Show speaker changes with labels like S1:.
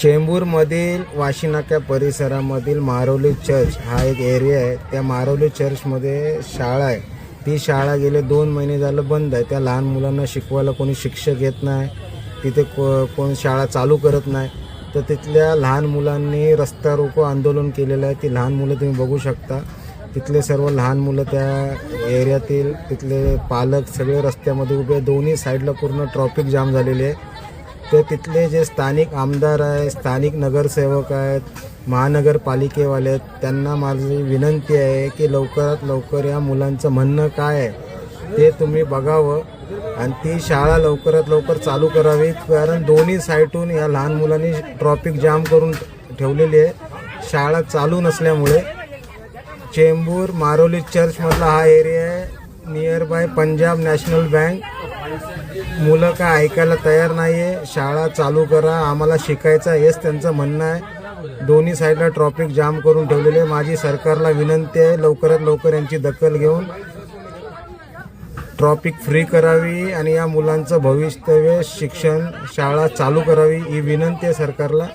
S1: चेंबूरमधील वाशीनाका परिसरामधील Maroli church हा एक area आहे. त्या मारोली चर्चमध्ये शाळा आहे. ती शाळा गेले 2 महिने झालं बंद आहे. त्या लहान मुलांना शिकवायला कोणी शिक्षक येत नाही. तिथे कोण शाळा चालू करत नाही. तर तिथल्या लहान मुलांनी रस्ता रोको आंदोलन केलेलं आहे. ती लहान मुलं तुम्ही बघू शकता. तिथले सर्व लहान मुलं त्या एरियातील तिथले पालक सगळे रस्त्यामध्ये उभे. दोन्ही साईडला पूर्ण ट्रॅफिक जाम झालेली आहे. तर तिथले जे स्थानिक आमदार आहे, स्थानिक नगरसेवक आहेत, महानगरपालिकेवाले आहेत, त्यांना माझी विनंती आहे की लवकरात लवकर या मुलांचं म्हणणं काय आहे ते तुम्ही बघावं आणि ती शाळा लवकरात लवकर चालू करावी. कारण दोन्ही साईडून या लहान मुलांनी ट्रॅफिक जाम करून ठेवलेली आहे शाळा चालू नसल्यामुळे. चेंबूर मारोली चर्चमधला हा एरिया आहे, near by Punjab national bank. मुलं काय ऐकायला तयार नाही आहे. शाळा चालू करा, आम्हाला शिकायचं आहे हेच त्यांचं म्हणणं आहे. दोन्ही साईडला ट्रॅफिक जाम करून ठेवलेले. माझी सरकारला विनंती आहे लवकरात लवकर यांची दखल घेऊन ट्रॅफिक फ्री करावी आणि या मुलांचं भवितव्य शिक्षण शाळा चालू करावी ही विनंती आहे सरकारला.